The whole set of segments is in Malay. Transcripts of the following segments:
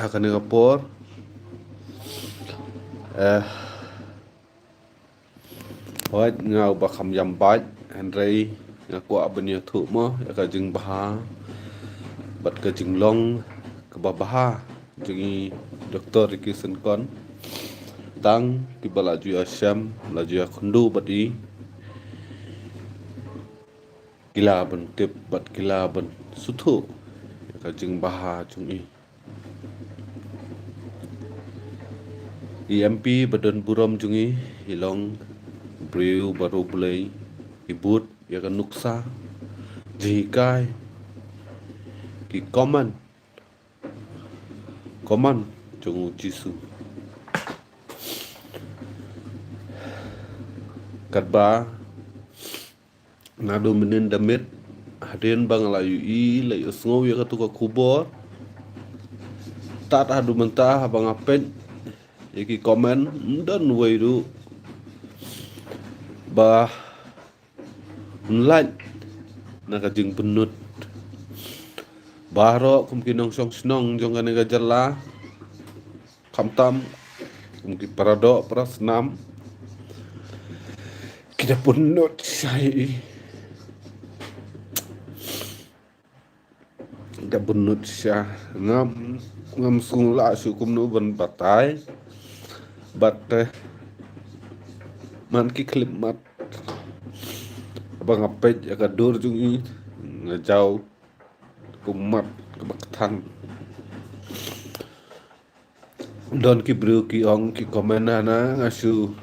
Kaningapore eh hoat ngau ba kham yam baj Henry ngaku abenya thu mo ya ka jing baha bat ka jing long ka baha jingi doktor ki sen kon tang ki bala ju asyam la ju khundu badi gila ban tip bat gila ban suthu ya ka jing baha jungi EMP badan buram jungi hilong briu baru bulai ibut ya kan nuksa jikai ki koman jungu jisu katba nadu menin damit hadin bang layu I layu sngow ya katu ka kubor tat hadu mentah bang apet ya ki komen dan weiru bah unlan nakajing benut baro kumkinong song snong jong kan ga jalla kamtam kumki parado prasnam kita benut sai kita benut sya ngam sungla syukum nu ban batai bat man ki klip mat abang apet ya ka dur jungi ngajau kumat kebaktan don ki bru ki ong ki komenana ngasu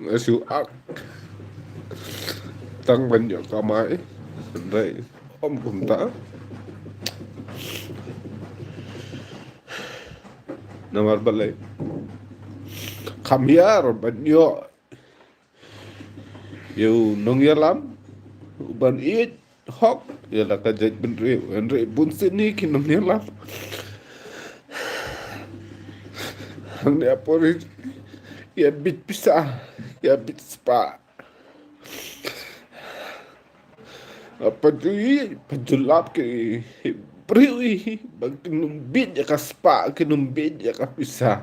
ngasu ak tang banyak kamai Andai om kumta namar balai kamiar banyo yu nong yalam ban it hok ya la ka jaj ben re bun sini ki nong yalam hang ne apori ya bit pisah ya bit spa apa tu penjulap ke priwi bag kinum bit ya ka spa kinum bit ya ka pisah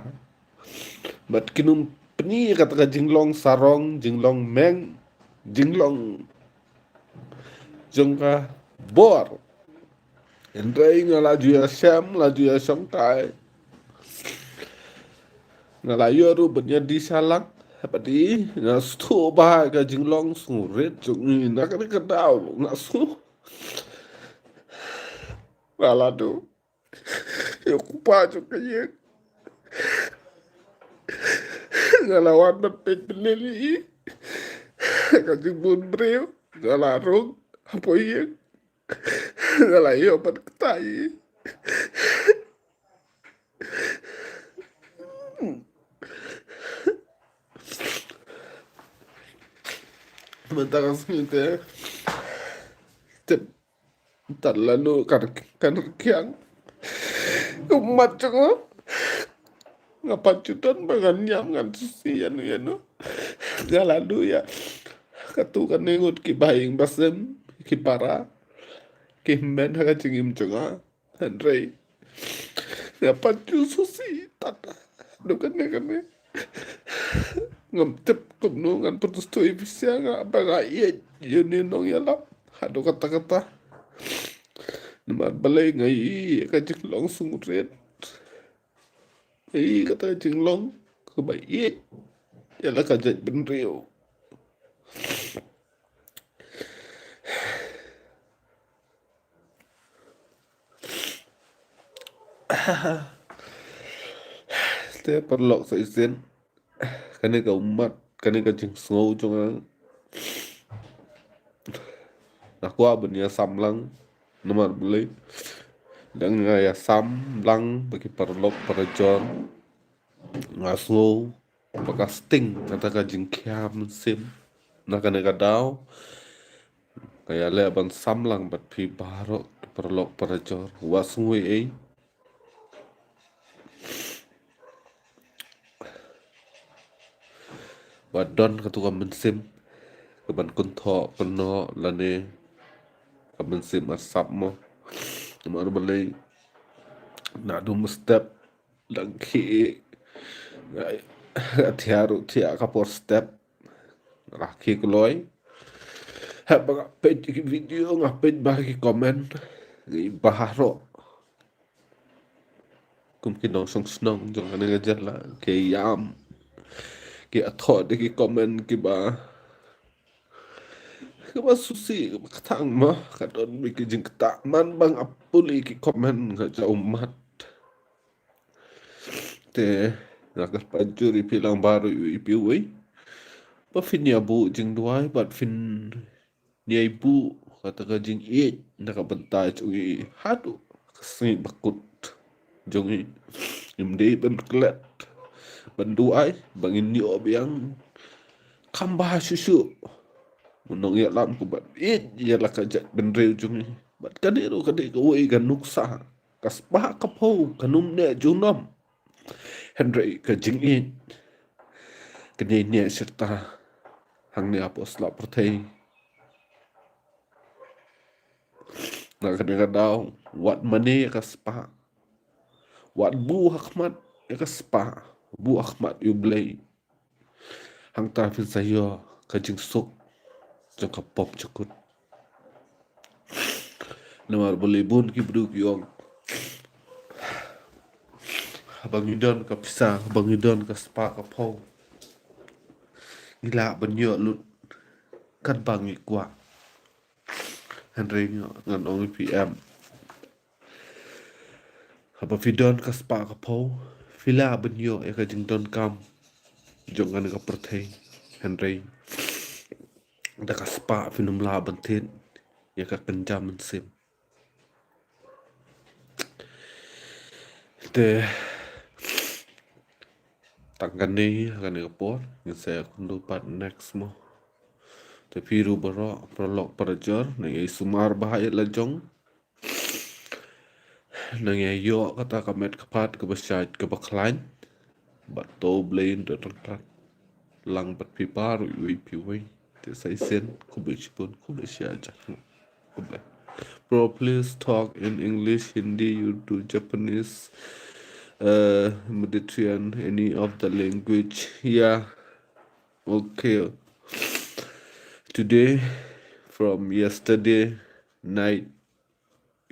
bat kinum peni kata ka jinglong sarong jinglong meng jinglong jongka bor Andai ngalaju ya syam laju ya songtai ngalayu ru benya di salang padi ngastu bah ka jinglong suret jungi nak ka dau ngastu wala do yo kupa jungi ngalawan pet pelili ka jingbun breu ngalarung apa iya ngalayo pat ketai mentang sini tep terlalu kan kiang umat cengok ngapan cuton bangan nyam ngan susi yanu lalu ya katu kan nengut ki baing basem ki para ki men ha cingim cunga Andre ngapan cu susi tata dukan ne ngam tep kumnu ngan putus tu ibisya nga baga iya yuni nong yalap hadu kata namar balai ngai ka jinglong sungret ai kata jinglong ke bai iya yala ka jaj ben riu te perlok sa isen kani ka umat kani ka jing snow chunga nakwa benia samlang namar balai dang ya samlang bagi perlok perjor ngaso pakasting kata ka jing kiam sim nakane ka daw kaya le ban samlang bat pi barok perlok perjor wasngui wadon ketua mensim keban kunto keno lane mensim asap mo nomor balai nak dum step lagi tiaru tia kapor step laki keloy hab page video ngapit bagi komen baharo mungkin dong song snong jong ane ngajar lah ke yam ke atho de ki komen ki ba susi katang mah kadon mi ki jing kata man bang apuli ki komen ngajar umat te nakas pajuri pilang baru ipi wei ba fin ya bu jing duai bat fin ni ibu kata ka jing nakabentai cungi hadu kesini bakut jongi imde ben klet benduai bangin ni obiang kambah susu munong ya lam ku bat ya la kajat benreu jungi bat kadiru kadi ko wei gan nuksa kaspa kapo kanum ne junom Henry ka jing kini ne serta hang ne apos la pertai na kadang wat mane kaspa wat bu hakmat kaspa bu ahmad yublei hang ta fin sayo ka jing sok jaka pop cukut namar boleh bun ki bru ki ong abang idon ka pisa abang idon ka spa ka pau gila banyo lut kan bang ikwa Henry ngan ong PM abang vidon ka spa ka pau vila banyo e ka jing don kam jongan ka perthei Henry da ka spa finum la bantin ya ka kenjam sim te tangkan ni akan ekspor yang saya kundu pat next mo te piru baro prolog perjor nang sumar bahaya lajong nang yo kata kamet kapat ke besyat ke baklain bato blain do tangkat lang bat pipar ui piwai te sai sen kubishpun kubisya aja kube bro please talk in English Hindi Urdu Japanese Mediterranean any of the language yeah okay today from yesterday night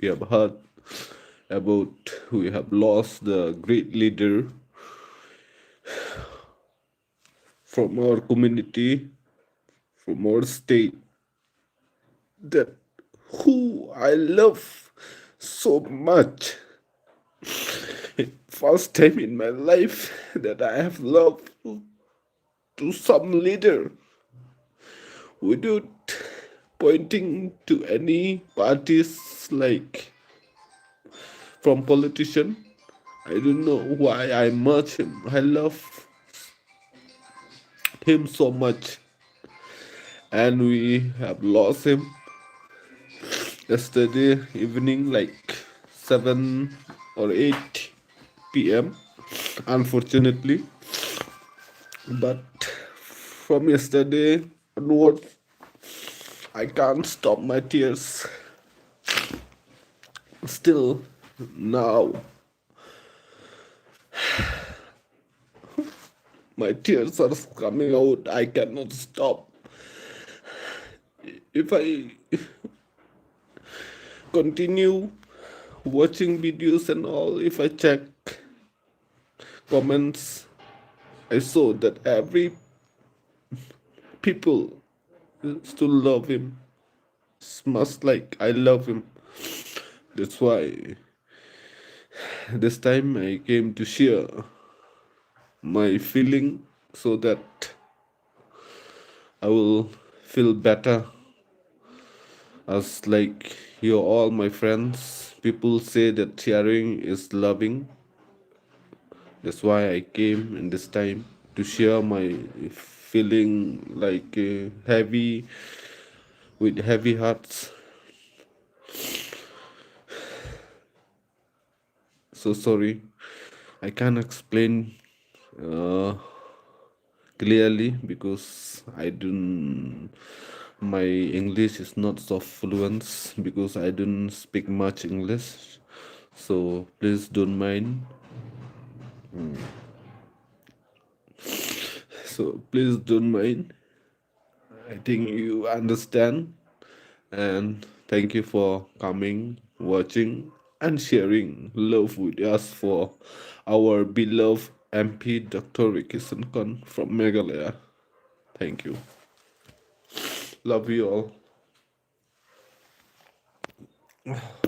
we have heard about we have lost the great leader from our community, from our state, that who I love so much. First time in my life that I have loved to some leader without pointing to any parties like from politician. I don't know why I merge him. I love him so much, and we have lost him yesterday evening, like 7 or 8 p.m. Unfortunately, but from yesterday onwards, I can't stop my tears. Still, now my tears are coming out. I cannot stop. If I continue watching videos and all, if I check comments, I saw that every people still love him. It's much like I love him. That's why this time I came to share my feeling so that I will feel better. As like you're all my friends, people say that sharing is loving. That's why I came in this time to share my feeling like heavy with heavy hearts. So sorry, I can't explain clearly because my English is not so fluent because I don't speak much English. So please don't mind. So please don't mind. I think you understand. And thank you for coming, watching, and sharing love with us for our beloved MP Dr. Ricky Senkon from Meghalaya. Thank you. Love you all.